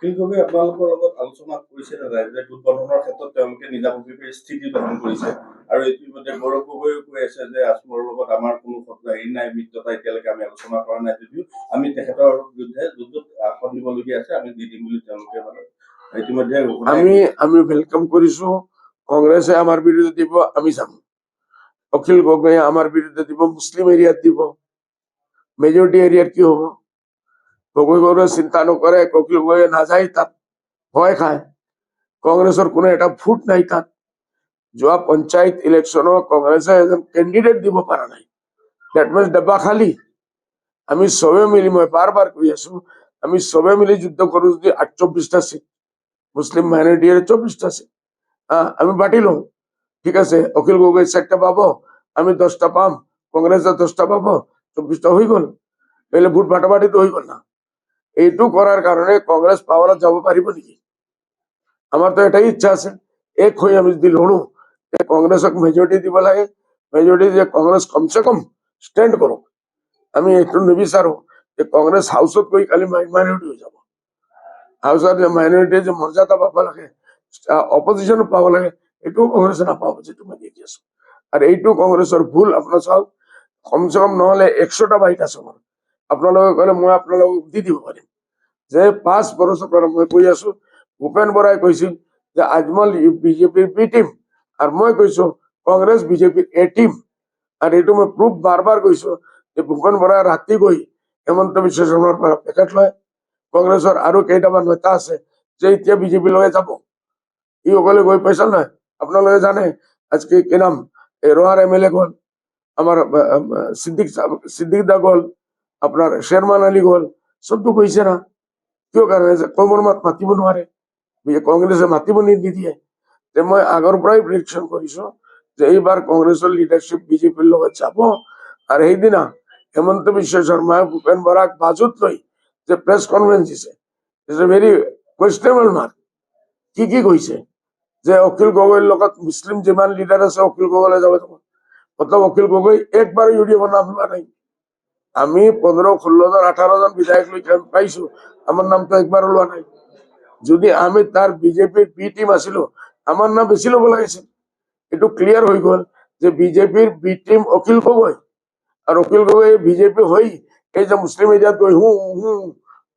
অখিল গগৈ আপোনালোকৰ লগত আলোচনা কৰিছে যে গোট গঠনৰ ক্ষেত্ৰত তেওঁলোকে নিজাববীয়াকৈ স্থিতি গ্ৰহণ কৰিছে আৰু ইতিমধ্যে গৌৰৱ গগৈও কৈ আছে যে আজমলৰ লগত আমাৰ কোনো হেৰি নাই, মিত্ৰতা এতিয়ালৈকে আমি আলোচনা কৰা নাই যদিও আমি তেখেতৰ বিৰুদ্ধে যোনটোত আসন দিবলগীয়া আছে আমি দি দিম বুলি তেওঁলোকে মানে ইতিমধ্যে আমি ওয়েলকাম কৰিছো। কংগ্ৰেছে আমাৰ বিৰুদ্ধে দিব, আমি যাম। অখিল গগৈ আমাৰ বিৰুদ্ধে দিব, মুসলিম এৰিয়াত দিব, মেজৰিটি এৰিয়াত কি হব? গগৈ গগৈ চিন্তা নকৰে, অখিল গগৈ নাযায়, তাত ভয় খায়। কংগ্ৰেছৰ কোনো এটা ফুট নাই তাত। যোৱা পঞ্চায়ত ইলেকশ্যনত কংগ্ৰেছে এজন কেণ্ডিডেট দিব পৰা নাই। ডেট মিনছ ডাব্বা খালী। আমি চবে মিলি, মই বাৰ বাৰ কৈ আছো, আমি চবে মিলি যুদ্ধ কৰো যদি 24টা সিট, মুসলিম মাইনরিটির 24টা সিট আমি বাটি লওঁ, ঠিক আছে। অখিল গগৈ 4টা পাব, আমি 10টা পাম, কংগ্রেস 10টা পাব, 24টা হয়ে গল। তাহলে ভোট বাটাবাটি তো হয়ে গল না। এইটো করার কারণে কংগ্রেস পাওয়ারে যাব পারিব নেকি? আমার তো এটাই ইচ্ছা আছে, এক হয়ে আমি যদি লড়ো, কংগ্রেসক মেজরিটি দিব লাগে, মেজরিটি যে কংগ্রেস কমসে কম স্ট্যান্ড করুক। আমি একটু নিবিচাৰো যে কংগ্রেস হাউসত গৈ খালি মাইনরিটি হয়ে যাব। হাউসত যে মাইনরিটি যে মর্যাদা পাব লাগে, অপজিশন পাব লাগে, এইটোও কংগ্রেসে নাপাব, যেটো মই দেখি আছো। আর এইটো কংগ্রেসের ভুল। আপনার চাওক, কমসে কম নহলে 100টা বাইক আছে আমার, আপোনালোকে কলে মই আপোনালোকক দি দিব পাৰিম। যে 5 বছৰ পৰা মই কৈ আছো, ভূপেন বৰাই কৈছিল যে আজমল বিজেপিৰ বি টিম, আৰ মই কৈছো কংগ্ৰেস বিজেপিৰ এ টিম। আৰ এইটো মই প্ৰুফ বাৰ বাৰ কৈছো যে ভূপেন বৰাই ৰাতি গৈ হেমন্ত বিশ্ব শৰ্মাৰ পৰা পেকেট লয়। কংগ্রেসের আরো কেইটামান নেতা আছে যে এতিয়া বিজেপি লগে যাব, ই অকলে গৈ পইচা নাই। আপোনালোকে জানে আজকে কি নাম রোহার MLA গল, আমার সিদ্দিক দা গল, আপনার শেরমান আলী গল, সবটো কৈছে না। কিয় কাৰণে যে কমৰ মাত মাতিব নোৱাৰে, কংগ্ৰেসে মাতিব নিদিয়ে। যে মই আগৰ পৰাই প্ৰেডিকশ্যন কৰিছো যে এইবাৰ কংগ্রেসের লিডারশিপ বিজেপির লগত যাব। আর সেইদিনা হেমন্ত বিশ্ব শর্মায় ভূপেন বরাক বাজুত লৈ যে প্রেস কনফারেন্স দিছে, ইটস এ ভেরি কুৱেশ্যনেবল মাৰ্ক। কি কৈছে যে অখিল গগৈৰ লগত মুসলিম যিমান লিডাৰ আছে অখিল গগৈলৈ যাব। মতলব অখিল গগৈ একবাৰ ইউডিএফৰ নাম লোৱা নাই। আমি 15, 16 জন 18 জন বিধায়ক লৈ পাইছো, আমার নাম তো একবারও লোৱা নাই। যদি আমি তার বিজেপির বি টিম আছিলো, আমার নাম বেশি লব লাগিছিল। এটু ক্লিয়ার হয়ে গল যে বিজেপির বি টিম অখিল গগৈ, আর অখিল গগৈ বিজেপি হই এই যে মুসলিম এরিয়াত গৈ হু হু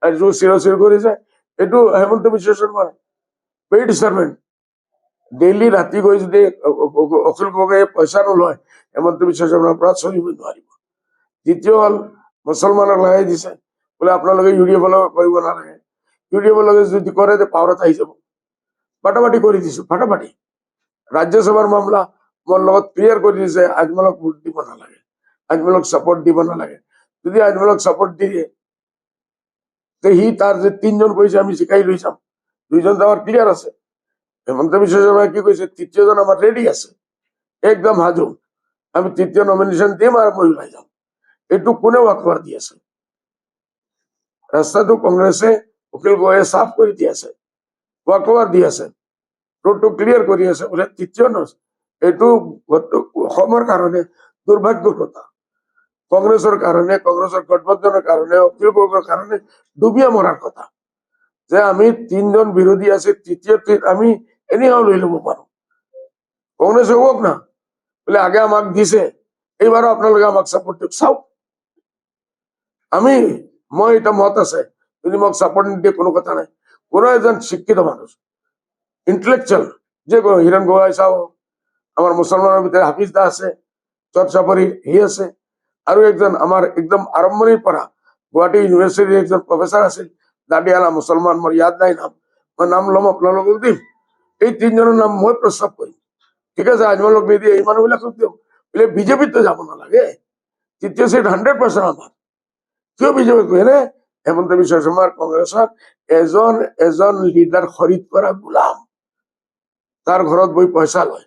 আর যে চিৰ কৰিছে, এইটো হেমন্ত বিশ্ব শৰ্মাৰ পেইড সাৰ্ভেন্ট। ডেইলি ৰাতি গৈ যদি অখিল গগৈ পইচা নলয়, হেমন্ত বিশ্ব শৰ্মাৰ পৰা চলিব নোৱাৰিব। দ্বিতীয় হল মুছলমানক লগাই দিছে, বোলে আপোনালোকে ইউডিএফৰ লগত কৰিব নালাগে। ইউডিএফৰ লগত যদি কৰে পাৱাৰত আহি যাব। ফাটাফাটি কৰি দিছো, ফাটাফাটি। ৰাজ্যসভাৰ মামলা মোৰ লগত ক্লিয়াৰ কৰি দিছে, আজমলক ভোট দিব নালাগে, আজমলক সাপোর্ট দিব নালাগে। যদি আজমলক সাপোর্ট দিয়ে সি তার যে 3 জন কৈছে আমি শিকাই লৈ যাম, 2 জন আমার ক্লিয়ার আছে। হেমন্ত বিশ্ব শর্মা কি কৈছে 3য় জন আমার রেডি আছে, একদম হাজু, আমি 3য় নমিনেশন দিম আর মই ওলাই যাম। এইটো কোনে ওয়াকওভার দি আছে? রাস্তাটো কংগ্রেসে অখিল গগৈয়ে সাফ করে দি আছে, ওয়াকওভার দি আছে, রোডটো ক্লিয়ার কৰি আছে। বোলে 3য় এইটো অসমৰ কাৰণে দুৰ্ভাগ্যৰ কথা। কংগ্রেসের কারণে, কংগ্রেসের গঠবন্ধনের কারণে, অখিল গগৈর কারণে ডুবিয়া মরার কথা। যে আমি 3 জন বিরোধী আছে, 3য় আমি এনেও লৈ লব পারো। কংগ্রেসে হোক না, বলে আগে আমাক দিছে, এইবারও আপনালোকে আমাক সাপোর্ট দিয়ক। চাওক, মই এটা মত আছে, যদি মোক সাপোর্ট নিদিয়ে কোনো কথা নাই। কোনো এজন শিক্ষিত মানুষ, ইন্টেলেকচুয়াল, যে হিরণ গগৈ চাও, আমার মুসলমানের ভিতরে হাফিজ দা আছে, চর্চাপরি হি আছে, আৰু একজন আমাৰ একদম আৰম্ভণিৰ পৰা গুৱাহাটী ইউনিভার্সিটির একজন প্রফেসর আছিল, দাঁড়িয়ালা মুসলমান, মোর ইয়াদ নাই নাম, মই নাম লম আপোনালোকক দিম। এই 3 জনের নাম মই প্রস্তাব কৰিম, ঠিক আছে। আজমলক নিদিয়ে এই মানুহবিলাকক দিম, বলে বিজেপিত তো যাব নালাগে, 3য় সিট 100% আমার। কিয় বিজেপি কইলে হেমন্ত বিশ্ব শর্মার কংগ্রেসত এজন লিডার খরিদ করা গোলাম, তার ঘৰত বই পয়সা লয়।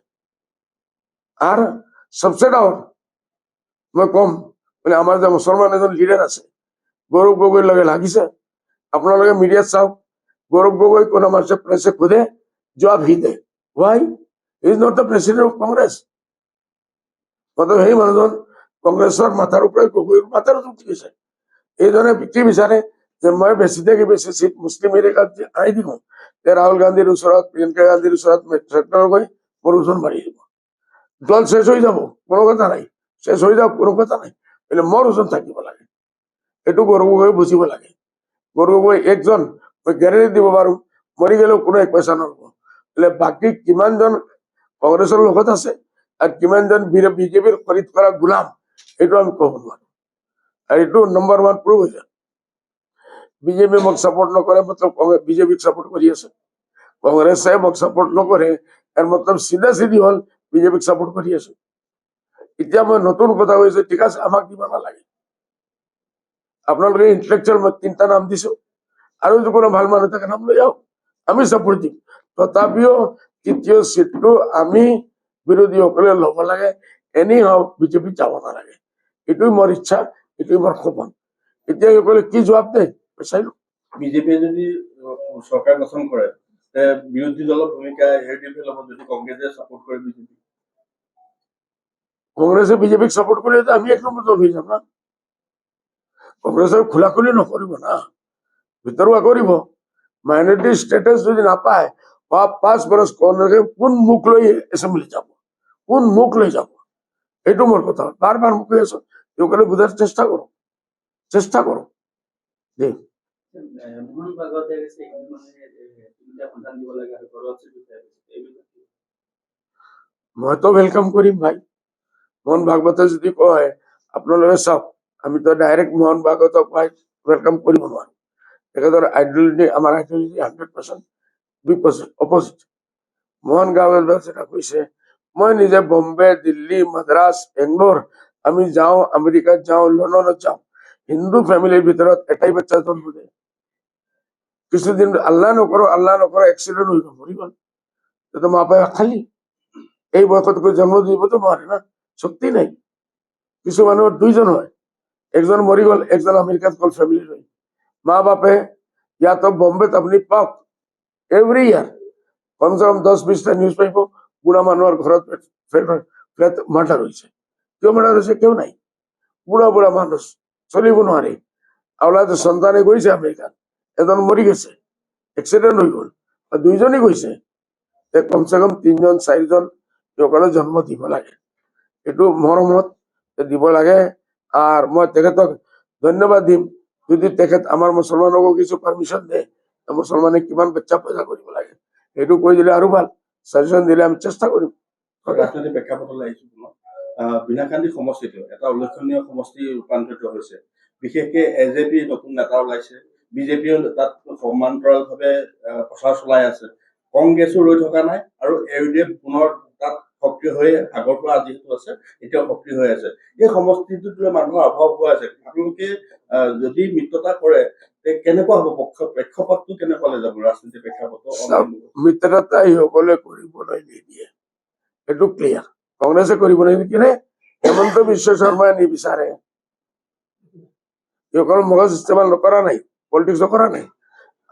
আর সবচেয়ে ডাঙর মই কম, বলে আমার যে মুসলমান এজন লিডার আছে, গৌরব গগৈর লগে লাগিছে। আপনার মিডিয়াত চাওক, গৌরব গগৈ কোন মানুষে প্রেসে খুদে জবাব হি দে, why is not the president of Congress. মতলব সেই মানুহজন কংগ্রেসের মাথার উপরে গগৈর মাথার উঠে গেছে। এই ধরনের বিক্রি বিচারে যে মই বেছি থাকি বেছি চিট মুছলিম এলেকাত আনি দিওঁ তে ৰাহুল গান্ধীৰ ওচৰত প্ৰিয়ংকা গান্ধীৰ ওচৰত মেট্ৰেক্টৰ গৈ মোৰ ওজন বাঢ়ি দিব দল শেষ হৈ যাব কোনো কথা নাই শেষ হৈ যাওক কোনো কথা নাই কিন্তু মোৰ ওজন থাকিব লাগে এইটো গৌৰৱ গগৈ বুজিব লাগে গৌৰৱ গগৈ একজন মই গেৰেণ্টি দিব পাৰো মৰি গ'লেও কোনো এক পইচা নল'ব বোলে বাকী কিমানজন কংগ্ৰেছৰ লগত আছে আৰু কিমানজন বিজেপিৰ খৰিদ কৰা গোলাম এইটো আমি ক'ব নোৱাৰো আৰু এইটো নম্বৰ 1 প্ৰুভ হৈছে বিজেপি মোক সাপোৰ্ট নকৰে মতলব বিজেপি সাপোৰ্ট কৰি আছে কংগ্ৰেসে মোক সাপোৰ্ট নকৰে এৰ মতলব সিধা সিধি হল বিজেপিক সাপোৰ্ট কৰি আছে এতিয়া মই নতুন কথা কৈছো ঠিক আছে আমাক দিব নালাগে আপোনালোকে ইন্টেলেকচুয়াল মই 3টা নাম দিছো আৰু যদি কোনো ভাল মানুহ থাকে নাম লৈ যাওক আমি সাপোৰ্ট দিম তথাপিও তৃতীয় সিটটো আমি বিৰোধীসকলে ল'ব লাগে এনেই হওক বিজেপি যাব নালাগে এইটোই মোৰ ইচ্ছা এইটোই মোৰ সপোন এতিয়া সকলে কি জবাব দেয় চাই লওক বিজেপিয়ে যদি চৰকাৰ গঠন কৰে তে বিৰোধী দলৰ ভূমিকা এৰিডিপি ল'ব যদি কংগ্ৰেছে সাপোৰ্ট কৰে বিজেপি কংগ্ৰেসে বিজেপিক সাপোৰ্ট কৰলে তো আমি এক নম্বৰ দল হয়ে যাব না কংগ্ৰেসেৰ খোলাখুলি নকৰিব না ভিতৰুৱা কৰিব মাইনৰিটি ষ্টেটাছ যদি নাপায় বা 5 বছৰ কোন মুখ লৈ এছেম্বলি যাব কোন মুখ লৈ যাব এইটো মোৰ কথা বাৰ মুখ লৈ আছো এইসকলে বুজাৰ চেষ্টা কৰো দেই মোহন ভাগৱতে কৈছে তিনিটা সন্তান দিব লাগে আৰু ঘৰত মইতো ৱেলকাম কৰিম ভাই মোহন ভাগৱতে যদি কয় আপোনালোকে চাওক আমিতো ডাইৰেক্ট মোহন ভাগৱতক ৱেলকাম কৰিব নোৱাৰো তেখেতৰ আইডিয়লজি আমাৰ আইডিয়লজি 100% অপজিট মোহন ভাগৱত যেটা কৈছে মই নিজে বম্বে দিল্লী মাদ্ৰাছ বেংগলোৰ আমি যাওঁ আমেৰিকাত যাওঁ লণ্ডনত যাওঁ হিন্দু ফ্যামিলিৰ ভিতৰত এটাই বাচ্চা জন্ম দেয় কিছুদিন আল্লাহ নকৰো এক্সিডেন্ট হৈ মৰি গল তো মা বাপে খালি এই বয়সত জন্ম দিবতো নোৱাৰে না শক্তি নাই কিছু মানুহৰ 2জন হয় একজন মৰি গল একজন আমেৰিকাত গল ফ্যামিলি লৈ মা বাপে তো বম্বেত আপুনি পাওক এভৰি ইয়াৰ কমসে কম 10-20টা নিউজ পাইব বুঢ়া মানুহৰ ঘৰত ফ্লেট মাৰ্ডাৰ হৈছে কিয় মাৰ্ডাৰ হৈছে কেউ নাই বুঢ়া মানুষ চলিব নোৱাৰে আওলাদ সন্তানে গৈছে আমেৰিকাত এজন মৰি গৈছে এক্সিডেন্ট হৈ গল 2জনই গৈছে কমসে কম 3জন 4জন সকলে জন্ম দিব লাগে এইটো মৰমত দিব লাগে আৰ মই তেখেতক ধন্যবাদ দিম যদি তেখেত আমাৰ মুসলমানকো কিছু পাৰমিশন দেয় মুসলমানে কিমান বাচ্চা পয়দা কৰিব লাগে এইটো কৈ দিলে আৰু ভাল সাজেশন দিলে আমি চেষ্টা কৰিম ৰাজনৈতিক প্ৰেক্ষাপটলৈ আহিছো বিনাকান্দি সমষ্টিটো এটা উল্লেখনীয় সমষ্টি ৰূপান্তৰিত হৈছে বিশেষকে এজেপি নতুন নেতা ওলাইছে বিজেপিও তাত সমান্তৰালভাৱে প্ৰচাৰ চলাই আছে কংগ্ৰেছো ৰৈ থকা নাই আৰু এউডিএফ পুনৰ তাত সক্ৰিয় হৈ আগৰ পৰা যিহেতু আছে এতিয়াও সক্ৰিয় হৈ আছে এই সমষ্টিটোত মানুহৰ অভাৱ হৈ আছে আপোনালোকে যদি মিত্ৰতা কৰে কেনেকুৱা হ'ব প্ৰেক্ষাপটটো কেনেকুৱালৈ যাব ৰাজনীতিৰ প্ৰেক্ষাপট মিত্ৰতা ইসকলে কৰিবলৈ নিদিয়ে এইটো ক্লিয়াৰ কংগ্ৰেছে কৰিবলৈ নিদিয়ে হেমন্ত বিশ্ব শৰ্মাই নিবিচাৰে ইসকল মগজ ইস্তেমাল নকৰা নাই পলিটিক্স নকৰা নাই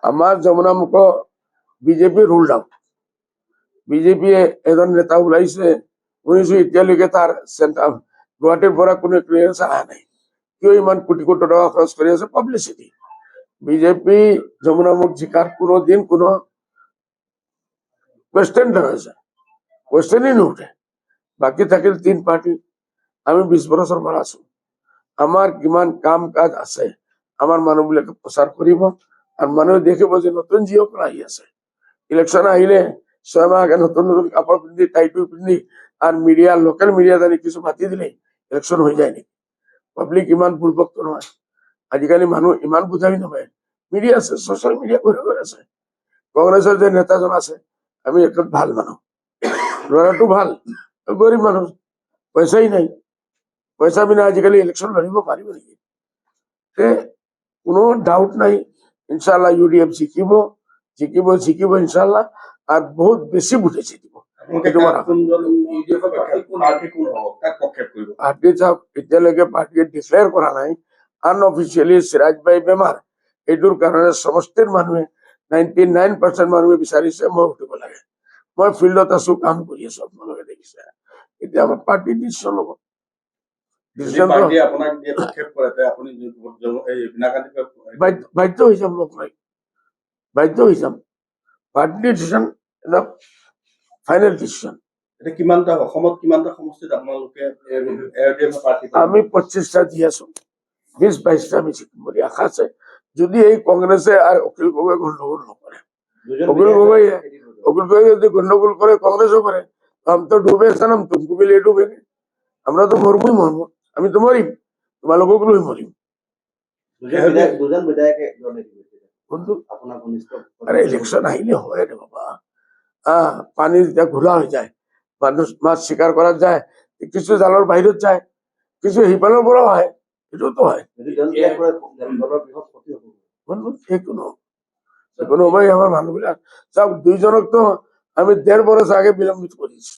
আমাৰ যমুনা মুখ বিজেপি ৰুল আউট বিজেপিয়ে এজন নেতা ওলাইছে শুনিছো এতিয়ালৈকে তাৰ চেণ্টাৰ গুৱাহাটীৰ পৰা কোনো ক্লিয়াৰেন্স অহা নাই কিয় ইমান কোটি টকা খৰচ কৰি আছে পাব্লিচিটি বিজেপি যমুনা মুখ জিকাৰ কোনো দিন কোনো কোয়েশ্চেন হয়েছে কোয়েশ্চেনই নুঠে বাকি থাকিল 3 পার্টি আমি 20 বছৰ পৰা আছো আমাৰ কিমান কাম কাজ আছে আমাৰ মানুহবিলাকে প্ৰচাৰ কৰিব আৰু মানুহে দেখিব যে নতুন যিসকল আহি আছে ইলেকশ্যন আহিলে 6 মাহ আগে নতুন কাপড় পিন্ধি টাইটু পিন্ধি আর মিডিয়া লোকাল মিডিয়া জানি কিছু মাতি দিলে ইলেকশ্যন হৈ যায় নেকি পাব্লিক ইমান ভুলভক্ত নহয় আজিকালি মানুহ ইমান বুজাই নহয় মিডিয়া আছে সোশ্যাল মিডিয়া করে আছে কংগ্রেসের যে নেতাজন আছে আমি একটা ভাল মানুষ লড়াটো ভাল গরিব মানুষ পয়সাই নাই পয়সা বিনা আজিকালি ইলেকশন লড়িব পাৰিব নেকি কোনো ডাউট নাই ইনশাল্লাহ ইউডিএফ জিকিব ইনশাল্লাহ আৰ বহুত বেশি ভোটে জিতিব পাৰ্টি চাওক এতিয়ালৈকে পাৰ্টিয়ে ডিক্লেয়াৰ কৰা নাই আনঅফিচিয়ালি সিৰাজ ভাই বেমাৰ এইটোৰ কাৰণে সমষ্টিৰ মানুহে 99% মানুহে বিচাৰিছে মই উঠিব লাগে মই ফিল্ডত আছো কাম কৰি আছো আপোনালোকে দেখিছে এতিয়া আমাৰ পাৰ্টি ডিচিশ্যন ল'ব ডিসিশন পাৰ্টীয়ে আপোনাক দিয়ে প্ৰক্ষেপ কৰে তে আপুনি এই বীণা কান্তিক বাধ্য হৈ যাম মই বাধ্য হৈ যাম পাৰ্টি ডিসিশন এটা ফাইনেল ডিসিশন এতিয়া কিমানটা অসমত কিমানটা সমষ্টিত আপোনালোকে এআৰডিএফ পাৰ্টি আমি 25টা দি আছো 20-22টা আমি জিকিম বুলি আশা আছে যদি এই কংগ্রেসে আর অখিল গগৈ গন্ডগোল নকরে অখিল গগৈ যদি গন্ডগোল করে কংগ্রেসও করে তো আমি তো ডুবে সালাম তুমকো বি লে ডুবে আমরা তো মরবই মরবো আমি তো মরিম তোমালোকক লৈ মরিম দুজন বিধায়কে জনে দিছে বন্ধু আপোনাৰ ঘনিষ্ঠ আরে ইলেকশন আহিলে হয় রে বাবা পানি যেতিয়া ঘোলা হৈ যায় মানুষ মাছ শিকার করা যায় কিছু জালৰ বাহিৰত যায় কিছু সিফালৰ পৰাও হয় এটাও তো হয় যদি দল ত্যাগ কৰে দলৰ বৃহৎ ক্ষতি হ'ব বন্ধু কোনো ভাই আমার মানুহবিলাক চাওক দুইজনক তো আমি 1.5 বছর আগে বিলম্বিত করেছি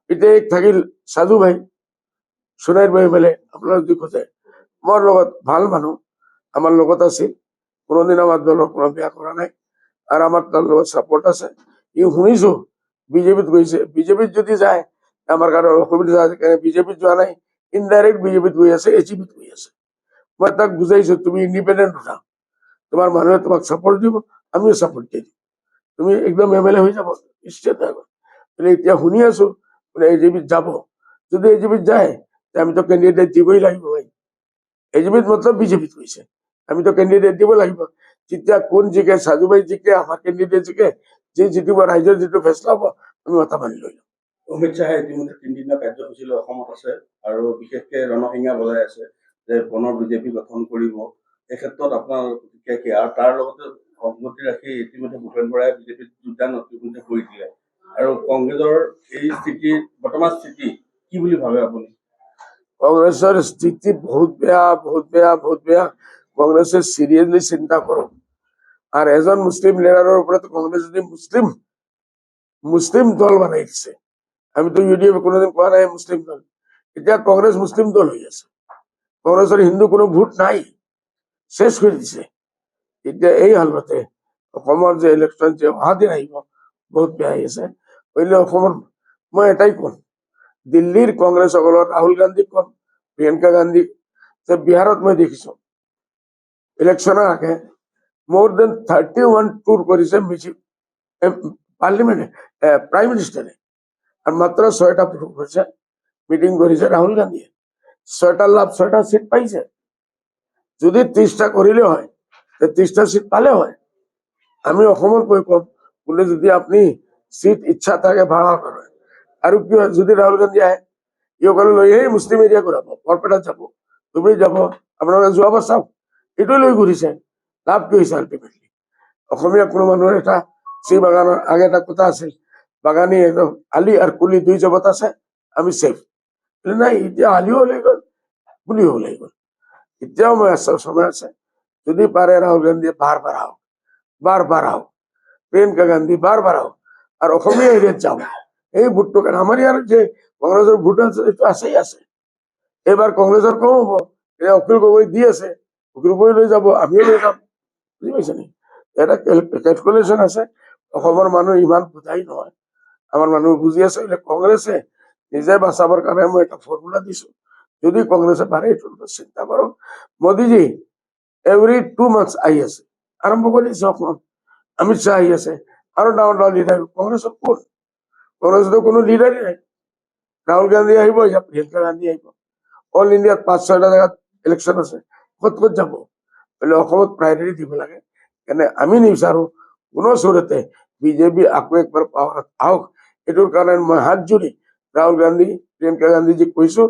এতিয়া এক থাকিল সাধু ভাই সোনাইর ভাই বলে আপনারা যদি খোঁজে মোৰ লগত ভাল মানুহ আমাৰ লগত আছিল কোনোদিন আমাৰ দলৰ কোনো বেয়া কৰা নাই আর আমার তার লগত সাপোর্ট আছে ই শুনিছো বিজেপিত গৈছে বিজেপিত যদি যায় আমার কারো অসুবিধা আছে কারণ বিজেপিত যোৱা নাই ইনডাইরেক্ট বিজেপিত গৈ আছে এজিপিত গৈ আছে মই তাক বুজাইছো তুমি ইন্ডিপেন্ডেন্ট উঠা তোমার মানুহে তোমাক সাপোর্ট দিব আমিও সাপোর্ট দিম তুমি একদম এমএলএ হয়ে যাব নিশ্চয় থাকো এতিয়া শুনি আছো এজিপিত যাব যদি এজিপিত যায় আমি তো ক্যান্ডিডেট দিবই লাগিব ভাই এজিপিত মতলব বিজেপিত গৈছে আমি তো ক্যান্ডিডেট দিব লাগিব তেতিয়া কোন জিকে সাজুভাই জিকে আমার ক্যান্ডিডেট জিকে যে জিতিব ৰাইজৰ যিটো ফেসলা হব আমি মাথা মানি লৈ ল'ম অমিত শ্বাহে ইতিমধ্যে 3 দিনীয়া কাৰ্যসূচী লৈ অসমত আছে আৰু বিশেষকে ৰণসিঙা বজাই আছে যে পুনৰ বিজেপি গঠন কৰিব এই ক্ষেত্ৰত আপোনাৰ প্ৰতিক্ৰিয়া কি আৰু তাৰ লগতে সংগতি ৰাখি ইতিমধ্যে ভূপেন বৰাই বিজেপিত যোগদান ইতিমধ্যে কৰি দিলে আৰু কংগ্ৰেছৰ এই স্থিতি বৰ্তমান স্থিতি কি বুলি ভাবে আপুনি কংগ্রেসের স্থিতি বহুত বেয়া বহুত বেয়া বহুত বেয়া কংগ্রেসের সিরিয়াসলি চিন্তা করো আর এজন মুসলিম লিডারের উপরে তো কংগ্রেস যদি মুসলিম দল বানাই দিছে আমি তো ইউডিএফ কোনোদিন কোৱা নাই মুসলিম দল এতিয়া কংগ্রেস মুসলিম দল হৈ আছে কংগ্রেসের হিন্দু কোনো ভোট নাই শেষ করে দিছে এতিয়া এই হালতে অসমৰ যে ইলেকশন যে অহা দিন আহিব বহুত বেয়া হৈ আছে পहिले অসমৰ মই এটাই কম দিল্লীৰ কংগ্ৰেছ সকলৰ ৰাহুল গান্ধীক কম প্ৰিয়ংকা গান্ধীক যে বিহাৰত মই দেখিছো ইলেকশনৰ আগে more than 31 tour করেছে পার্লামেন্টে প্রাইম মিনিস্টারে আর মাত্র 6টা করেছে মিটিং করেছে রাহুল গান্ধী 6টা লাভ 6টা সিট পাইছে যদি 30টা করিলে হয় 30টা সিট পালে হয় আমি অসমত কৈ কম বোলে যদি আপনি সিট ইচ্ছা থাকে ভাড়া করে আর কি হয় যদি রাহুল গান্ধী আহে ইসকলে লৈ এই মুসলিম এরিয়া ঘূৰাব বৰপেটাত যাব তুমি যাব আপোনালোকে যোৱাবাৰ চাওক এইটো লৈ ঘূৰিছে লাভ কি হৈছে আল্টিমেটলি অসমীয়া কোনো মানুহৰ এটা চি বাগানৰ আগে এটা কথা আছিল বাগানী একদম আলি আর কুলি দুই জগত আছে আমি সেফ নাই এতিয়া আলিও ওলাই গল কুলিও ওলাই গল এতিয়াও মই সময় আছে যদি পাৰে ৰাহুল গান্ধী বাৰ আহক প্ৰিয়ংকা গান্ধী বাৰ আহক আৰ অসমীয়া এৰিয়াত যাও এই ভোটটো কাৰণে আমাৰ ইয়াৰ যে কংগ্ৰেছৰ ভোট আছে এইটো আছেই আছে এইবাৰ কংগ্ৰেছৰ কম হব এতিয়া অখিল গগৈ দি আছে অখিল গগৈ লৈ যাব আমিও লৈ যাম বুঝি পাইছে নি এটা ক্যালকুলেশন আছে অসমৰ মানুহ ইমান বুজাই নহয় আমার মানুষ বুঝি আছে কংগ্রেসে নিজে বাঁচাবার কারণে আমি একটা ফর্মুলা দিছো যদি কংগ্রেসে পারে এটার উপর চিন্তা করো মোদীজি এভরি 2 months আহি আছে আরম্ভ করেছে অসম অমিত শাহ আহি আছে আরো ডাঙৰ ডাঙৰ লিডাৰ কংগ্ৰেছৰ কোন কংগ্ৰেছৰ কোনো লিডাৰই নাই ৰাহুল গান্ধী আহিব ইয়া প্ৰিয়ংকা গান্ধী আহিব অল ইন্ডিয়াত 5-6টা জায়গাত ইলেকশন আছে ক'ত যাব বলে অসমত প্ৰায়োৰিটি দিব লাগে এনে আমি নিবিচাৰো কোনো চৰতে বিজেপি আকৌ একবাৰ পাৱাৰত আহক এটোৰ কাৰণে মই হাত জোড়ি राहुल गांधी प्रियंका गांधी जी কৈছো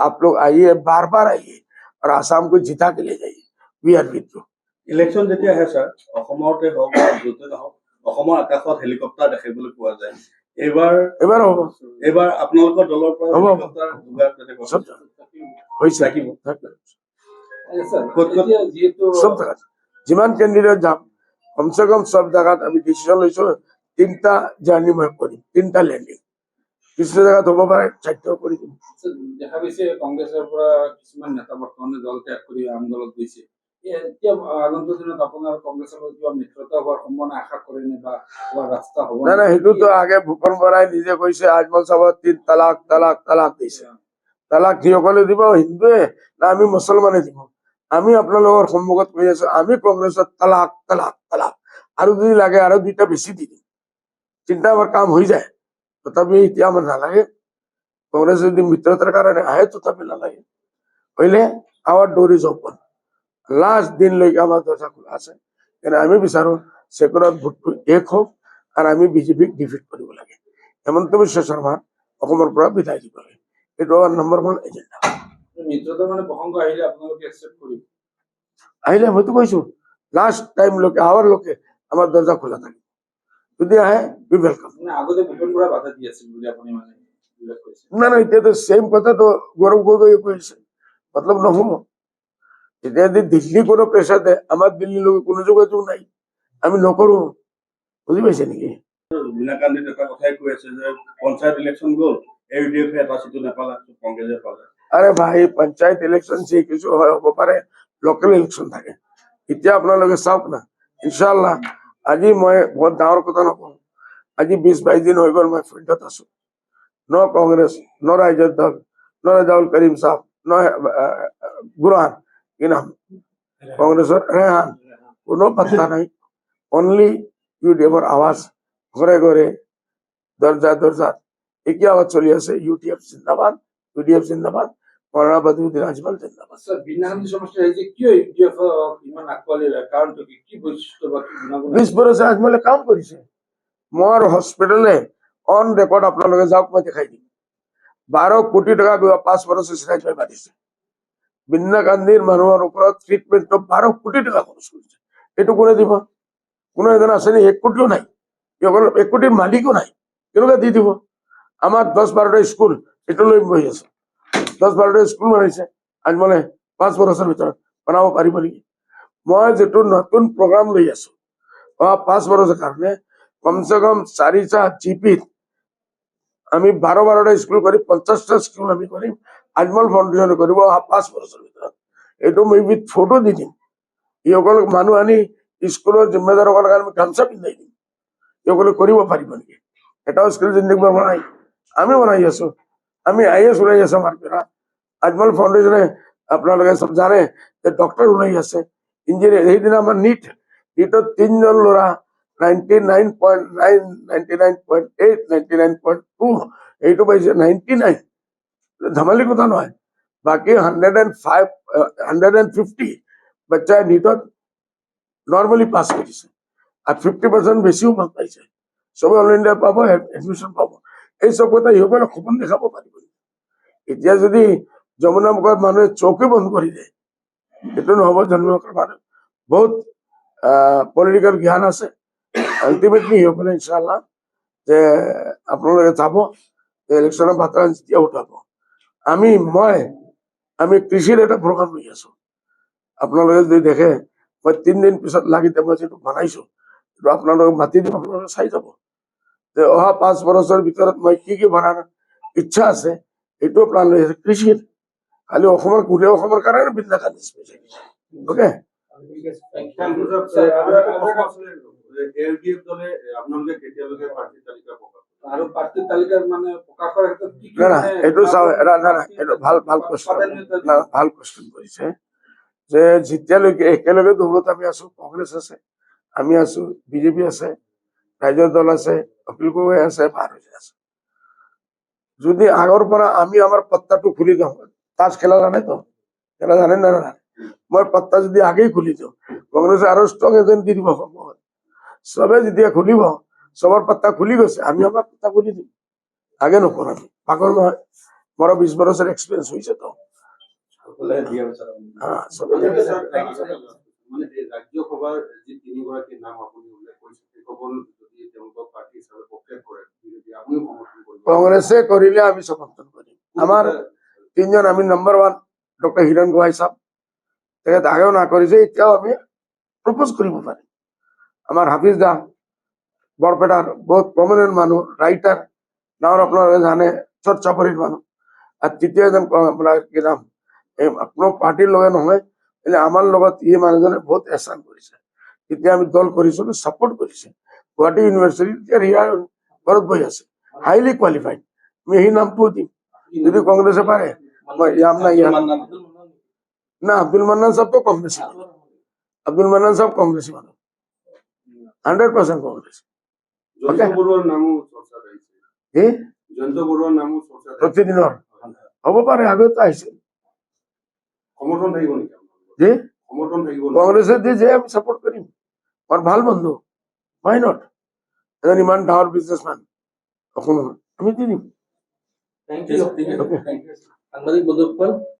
आप लोग आइए बार आइए और आसाम को जिता के ले जाइए we are with you election যেতিয়া আহে স্যার অসমতে হওক বা য'তে নহওক অসমৰ আকাশত হেলিকপ্টাৰ দেখিবলৈ পোৱা যায় এবাৰ হ'ব এইবাৰ আপোনালোকৰ দলৰ পৰা হ'ব। হেলিকপ্টাৰ যোগাৰ সব হৈছে থাকিব সব জায়গাত যিমান কেণ্ডিডেট যাম কমসে কম সব জায়গাত আমি ডিসিশন লৈছো 3টা জার্নি মই কৰিম 3টা ল্যান্ডিং কিছু জায়গাত হ'ব পাৰে 4টাও কৰি দিম দেখা গৈছে কংগ্ৰেছৰ পৰা কিছুমান নেতা বৰ্তমানে দল ত্যাগ কৰি আন দলত গৈছে এতিয়া আগন্তুক দিনত আপোনাৰ কংগ্ৰেছৰ পৰা কিবা মিত্ৰতা হোৱাৰ সম্ভাৱনা আশা কৰে নে বা কিবা ৰাস্তা হ'ব না সেইটোতো আগে ভূপেন বৰাই নিজে কৈছে আজমল সাহেব 3 তালাক দিছে তালাক যিসকলে দিব হিন্দুৱে না আমি মুছলমানে দিব। আমি আপোনালোকৰ সন্মুখত কৈ আছো, আমি কংগ্ৰেছত তালাক তালাক তালাক, আৰু যদি লাগে আৰু 2টা বেছি দি দিম, চিন্তা আমাৰ কাম হৈ যায়। তথাপি এতিয়া আমাৰ নালাগে। কংগ্ৰেছ যদি মিত্ৰতাৰ কাৰণে আহে তথাপি নালাগে। হইলে our door is open, last দিনলৈকে আমাৰ দৰ্জা খোলা আছে। কিন্তু আমি বিচাৰো চেকুলাৰ ভোটটো এক হওক আৰু আমি বিজেপিক ডিফিট কৰিব লাগে। হেমন্ত বিশ্ব শৰ্মা অসমৰ পৰা বিদায় দিব লাগে। এইটো আমাৰ নম্বৰ 1 এজেণ্ডা। মিত্ৰতা মানে প্ৰসংগ আহিলে আপোনালোকে একচেপ্ট কৰিব? আহিলে মইতো কৈছো লাষ্ট টাইমলৈকে আৱাৰলৈকে আমাৰ দৰ্জা খোলা থাকে। যদি আহে বি ৱেলকাম। মানে আগতে ভূপেন বৰা বাধা দি আছিল বুলি আপুনি মানে উল্লেখ কৰিছে। না না, এতিয়াতো সেম কথাটো গৌৰৱ গগৈ কৈছে, মতলব নহব। এতিয়া যদি দিল্লী কোনো প্ৰেছাৰ দিয়ে, আমাৰ দিল্লীলৈকে কোনো যোগাযোগ নাই, আমি নকৰো। বুজি পাইছে নেকি? বীণা কান্তিত এটা কথাই কৈ আছে যে পঞ্চায়ত ইলেকশ্যন গ'ল, AUDF এটা চিটো নাপালে, কংগ্ৰেছে পালে। আৰে ভাই, পঞ্চায়ত ইলেকশ্যন যে কিছু হয় হ'ব পাৰে, লোকেল ইলেকশ্যন থাকে। এতিয়া আপোনালোকে চাওক না, ইনশাআল্লাহ আজি মই বহুত ডাঙৰ কথা নকওঁ, আজি 20-22 দিন হৈ গ'ল মই ফিল্ডত আছো। ন কংগ্ৰেছ, ন ৰাইজৰ দল, ন ৰেজাউল কৰিম সাহেব, ন বুৰহান, কি নাম কংগ্ৰেসেৰ ৰেহান, কোনো পাত্তা নাই। অনলি ইউডিএফৰ আৱাজ ঘৰে ঘৰে, দরজা দরজাত একই আওয়াজ চলি আছে, ইউটিএফ জিন্দাবাদ, ইউডিএফ জিন্দাবাদ, মৌলানা বদরুদ্দিন আজমল জিন্দাবাদ। স্যার, বীণা গান্ধী সমস্যা এই যে কিয় ইউডিএফ ইমান আকোৱালি লয়, কাৰণটো কি বৈশিষ্ট্য বা কি গুণাগুণ? 20 বছৰ আজমলে কাম কৰিছে। মোৰ হস্পিটেলে অন ৰেকৰ্ড আপোনালোকে যাওক, মই দেখাই দিম। 12 কোটি টাকা 5 বছৰ চিনাই বাঢ়িছে। বীণা গান্ধীৰ মানুহৰ ওপৰত ট্ৰিটমেণ্টত 12 কোটি টাকা খৰচ কৰিছে। এইটো কোনে দিব? কোনো এজন আছে নি? 1 কোটিও নাই। 1 কোটিৰ মালিকো নাই, কেনেকুৱা দি দিব? আমাৰ 10-12টা স্কুল এইটো লৈ বহি আছে। 10-12টা স্কুল বনাইছে আজমলে 5 বছৰৰ ভিতৰত, বনাব পাৰিব নেকি? মই যেটো নতুন প্ৰগ্ৰাম লৈ আছো 5 বছৰৰ কাৰণে, কমসে কম 4টা জিপিত আমি 12-12টা স্কুল কৰি 50টা স্কুল আমি কৰিম। আজমল ফাউণ্ডেশ্যনে কৰিব 5 বছৰৰ ভিতৰত। এইটো মই উইথ ফটো দি দিম। এইসকল মানুহ আনি স্কুলৰ জিম্মেদাৰসকলক আমি গামছা পিন্ধাই দিম। এইসকলে কৰিব পাৰিব নেকি? এটাও স্কুল জিন্দগী বনাই, আমি বনাই আছো। আমি IAS ওলাই আছো আমাৰ পৰা। আজমল ফাউণ্ডেশ্যনে আপোনালোকে সব জানে যে ডক্টৰ ওলাই আছে, ইঞ্জিনিয়াৰ। সেইদিনা আমাৰ নিটত 3জন ল'ৰা 99.9, 99.8, 99.2 এইটো পাইছে 99। ধেমালি কথা নহয়। বাকি 105, 150 বাচ্চাই নিটত নর্মালি পাস কৰিছে, আর 50% বেছিও পাইছে। সবে অল ইন্ডিয়া পাব, এডমিশন পাব। এই সব কথা ইহঁতক সপোন দেখাব পাৰিব। এতিয়া যদি যমুনা মুখত মানুহে চৌকি বন্ধ কৰি দিয়ে, এইটো নহব। জন্মকৰ মানুহ বহুত পলিটিক্যাল জ্ঞান আছে। আলটিমেটলি সিহঁতে ইনশাআল্লাহ যে আপোনালোকে যাব, ইলেকশ্যনৰ বাতৰা যেতিয়া উঠাব, আমি কৃষিৰ এটা প্ৰগ্ৰাম লৈ আছো। আপোনালোকে যদি দেখে, মই 3 দিন পিছত লাগি মই যেটো বনাইছো, এইটো আপোনালোকক মাতি দিম, আপোনালোকে চাই যাব যে অহা 5 বছৰৰ ভিতৰত মই কি বনাৰ ইচ্ছা আছে। এইটো প্লান লৈ আছে কৃষিৰ। খালি গোটেই অসমৰ কাৰণে বীণা গান্ধী স্পেচিয়েল। ওকে, AUDF দলে আপোনালোকে কেতিয়ালৈকে প্ৰাৰ্থী তালিকা প্ৰকাশ কৰিব? আৰু প্ৰাৰ্থী তালিকাৰ মানে প্ৰকাশৰ ক্ষেত্ৰত কি কি না না, মানে এইটো চাও, এইটো ভাল কোৱেশ্চন কৰিছে। যে যেতিয়ালৈকে একেলগে দৌৰত আমি আছো, কংগ্ৰেছ আছে, আমি আছো, বিজেপি আছে, ৰাইজৰ দল আছে, অখিল গগৈ আছে, ভাৰতীয় আছে। যদি আগৰ পৰা আমি আমাৰ পত্তাটো খুলি দিওঁ, তাছ খেলা জানে তো, খেলা জানে না নাজানে? মই পত্তা যদি আগেই খুলি দিওঁ, কংগ্ৰেছে আৰু ষ্ট্ৰং এজেণ্ট দি দিব। সবে যেতিয়া খুলিব, সবৰ পত্তা খুলি গৈছে, আমি আমাৰ পত্তা খুলি দিম। আগে নকৰো আমি, পাগল নহয়। মোৰ 20 বছৰৰ এক্সপিৰিয়েন্স হৈছে তো। সকলোৱে দিয়া বিচাৰে। সবে মানে এই ৰাজ্যসভাৰ যি 3গৰাকী নাম আপুনি উল্লেখ কৰিছে, সেইসকল যদি তেওঁলোকক প্ৰাৰ্থী হিচাপে প্ৰক্ষেপ কৰে, আপুনি সমৰ্থন কৰিব? কংগ্রেসে করিলে আমি সমর্থন করি। আমার 3জন, আমি নাম্বার 1 ডক্টর হিরণ গোহাই সাহেব, তেখেত আগেও না করেছে, এতিয়াও আমি প্রপোজ কৰিব পারি। আমার হাফিজ দা, বরপেটার বহুত প্রমিনেন্ট মানুষ, রাইটার, নাম আপনারা জানে, চর্চাপরির মানুষ। আর 3য় এজন আপনার কি নাম, কোনো পার্টির লগে নহয়, আমার লগত এই মানুহজনে বহুত এহসান কৰিছে। তেতিয়া আমি দল কৰিছিলো, সাপোৰ্ট কৰিছে। গুৱাহাটী ইউনিভাৰ্সিটি ঘৰত বহি আছে, হাইলি কোৱালিফাইড। আমি সেই নামটো দিম যদি কংগ্রেসে পারে। याम ना याम মান্নান। ना अब्दुल मन्नान साहब तो कांग्रेस अब्दुल मन्नान साहब कांग्रेस मानो 100% कांग्रेस জয়ন্ত বৰুৱাৰ নামো চৰ্চাত আহিছে ये জয়ন্ত বৰুৱাৰ নামো চৰ্চাত আহিছে। प्रतिदिन हम पारे आगे तो ऐसे সমৰ্থন থাকিব নেকি আপোনালোকৰ? যে সমৰ্থন থাকিব নেকি? কংগ্ৰেসেৰ দিয়ে যে আমি সাপোৰ্ট কৰি আৰ ভাল বন্ধু মাই নট এজন ইমান ডাঙৰ বিজনেসম্যান তখন আমি দিম Thank you. Okay. সাংবাদিক বন্ধুসকল